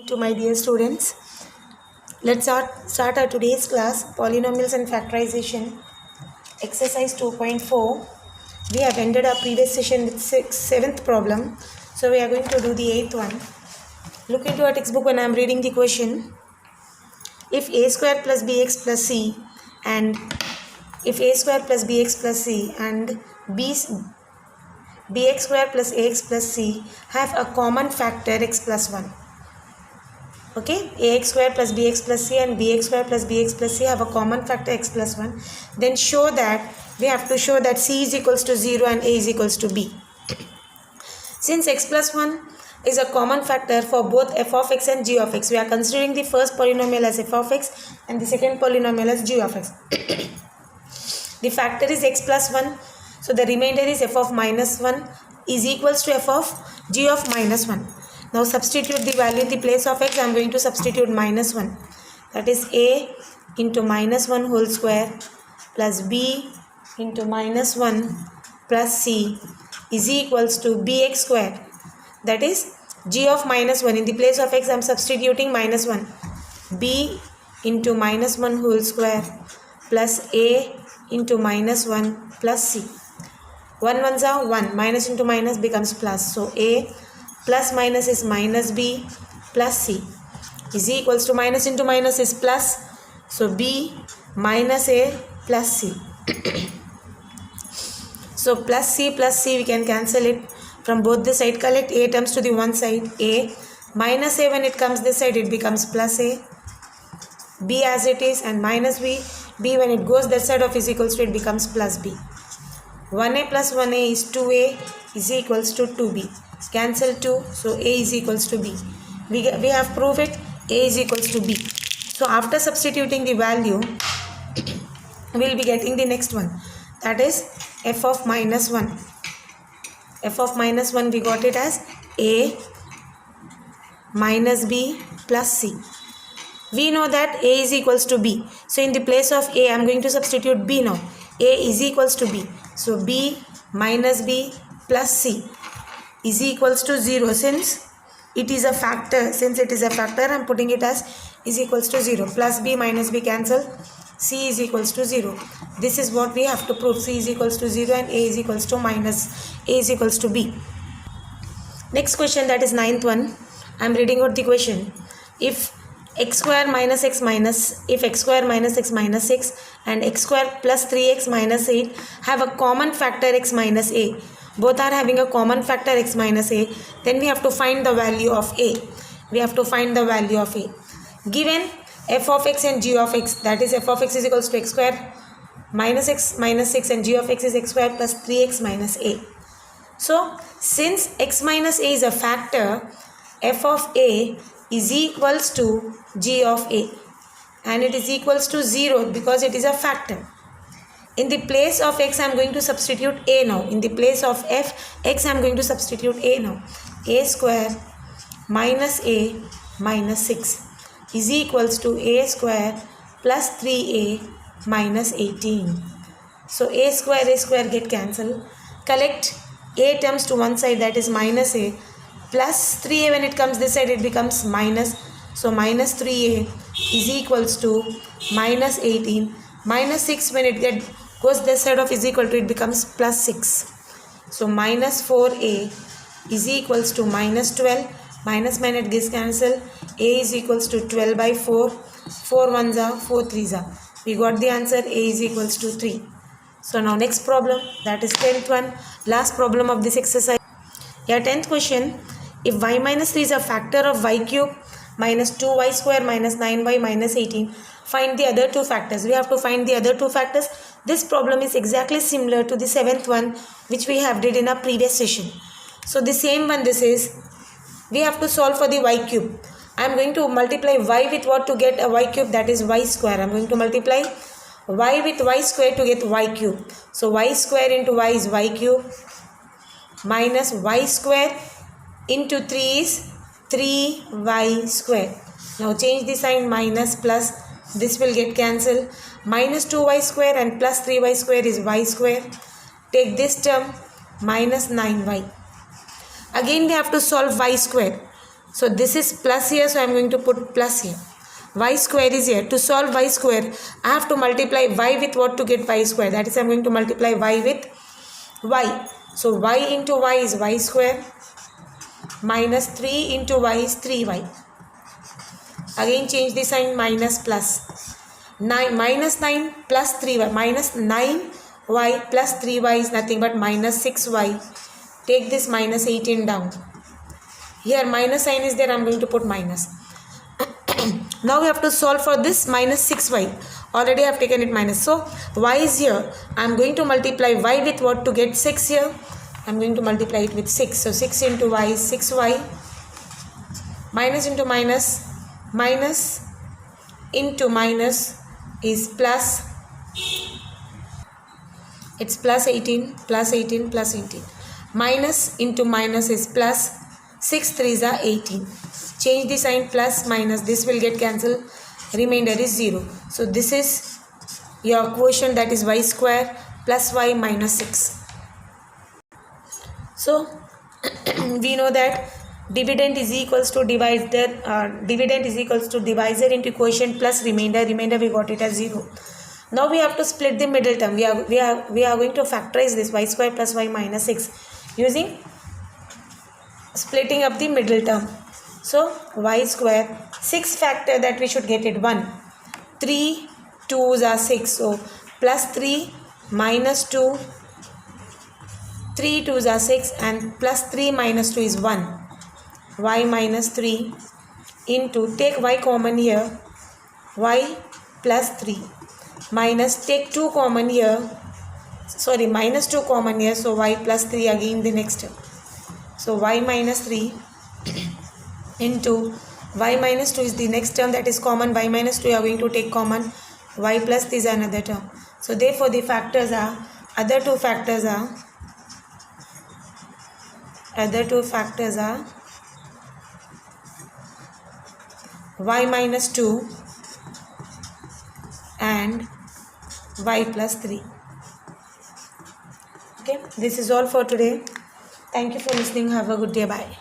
To my dear students, let's start our today's class, polynomials and factorization, exercise 2.4. We have ended our previous session with seventh problem, so we are going to do the eighth one. Look into our textbook when I am reading the question. If a square plus bx plus c and if a square plus bx plus c and bx square plus ax plus c have a common factor x plus 1. Okay, ax square plus bx plus c and bx square plus bx plus c have a common factor x plus 1. Then we have to show that c is equals to 0 and a is equals to b. Since x plus 1 is a common factor for both f of x and g of x, we are considering the first polynomial as f of x and the second polynomial as g of x. The factor is x plus 1, so the remainder is f of minus 1 is equals to f of g of minus 1. Now substitute the value in the place of x. I am going to substitute minus 1. That is a into minus 1 whole square plus b into minus 1 plus c is equals to bx square. That is g of minus 1. In the place of x I am substituting minus 1. b into minus 1 whole square plus a into minus 1 plus c. 1 ones are 1. Minus into minus becomes plus. So a plus minus is minus b plus c is equals to minus into minus is plus. So b minus a plus c. So plus c we can cancel it from both the side. Collect a terms to the one side. A minus a when it comes this side it becomes plus a. B as it is and minus b. B when it goes that side of is equals to it becomes plus b. 1a plus 1a is 2a is equals to 2b. Cancel 2, so a is equals to b. We have proved it, a is equals to b. So after substituting the value, we will be getting the next one. That is f of minus 1. F of minus 1 we got it as a minus b plus c. We know that a is equals to b. So in the place of a I am going to substitute b now. A is equals to b. So b minus b plus c is equals to 0. Since it is a factor, I am putting it as is equals to 0. Plus b minus b cancel. C is equals to 0. This is what we have to prove. C is equals to 0 and a is equals to a is equals to b. Next question, that is ninth one. I am reading out the question. If x square minus x minus 6 and x square plus 3x minus 8 have a common factor x minus a. Both are having a common factor x minus a. Then we have to find the value of a. Given f of x and g of x, that is f of x is equals to x square minus x minus 6 and g of x is x square plus 3x minus a. So since x minus a is a factor, f of a is equals to g of a and it is equals to 0 because it is a factor. In the place of x I am going to substitute a now. In the place of x I am going to substitute a now. A square minus a minus 6 is equals to a square plus 3a minus 18. So a square get cancelled. Collect a terms to one side, that is minus a plus 3a when it comes this side it becomes minus. So minus 3a is equals to minus 18. Minus 6 when it goes this side of is equal to it becomes plus 6. So minus 4a is equals to minus 12. Minus minus gets cancelled. A is equals to 12 by 4. 4 ones are 4 threes are. We got the answer. A is equals to 3. So now next problem, that is 10th one. Last problem of this exercise. Yeah, 10th question. If y minus 3 is a factor of y cube minus 2y square minus 9y minus 18, find the other two factors. We have to find the other two factors. This problem is exactly similar to the 7th one which we have did in our previous session. So the same one this is. We have to solve for the y cube. I am going to multiply y with what to get a y cube, that is y square. I am going to multiply y with y square to get y cube. So y square into y is y cube minus y square into 3 is 3y square. Now change the sign, minus plus. This will get cancelled. Minus 2y square and plus 3y square is y square. Take this term minus 9y. Again we have to solve y square. So this is plus here, so I am going to put plus here. Y square is here. To solve y square, I have to multiply y with what to get y square. That is, I am going to multiply y with y. So y into y is y square minus 3 into y is 3y. Again change the sign, minus plus. 9 minus 9 plus 3y, minus 9y plus 3y is nothing but minus 6y. Take this minus 18 down. Here minus sign is there, I am going to put minus. Now we have to solve for this minus 6y. Already I have taken it minus. So y is here. I am going to multiply y with what to get 6 here. I am going to multiply it with 6. So 6 into y is 6y. Minus into minus. Minus into minus is plus. It's plus 18. Plus 18 plus 18. Minus into minus is plus. 6 3s are 18. Change the sign, plus minus, this will get cancelled, remainder is 0. So this is your quotient, that is y square plus y minus 6. So we know that dividend is equals to divisor into quotient plus remainder. Remainder we got it as 0. Now we have to split the middle term. We are going to factorize this y square plus y minus 6 using splitting up the middle term. So y square, 6 factor that we should get it 1. 3 2s are 6. So plus 3 minus 2. 3 2s are 6 and plus 3 minus 2 is 1. Y minus 3 into, take y common here, y plus 3 minus, take 2 common here, sorry minus 2 common here, so y plus 3 again the next term. So y minus 3 into y minus 2 is the next term, that is common. Y minus 2 you are going to take common. Y plus 3 is another term. So therefore the factors are, other two factors are y minus 2 and y plus 3. Okay, this is all for today. Thank you for listening. Have a good day. Bye.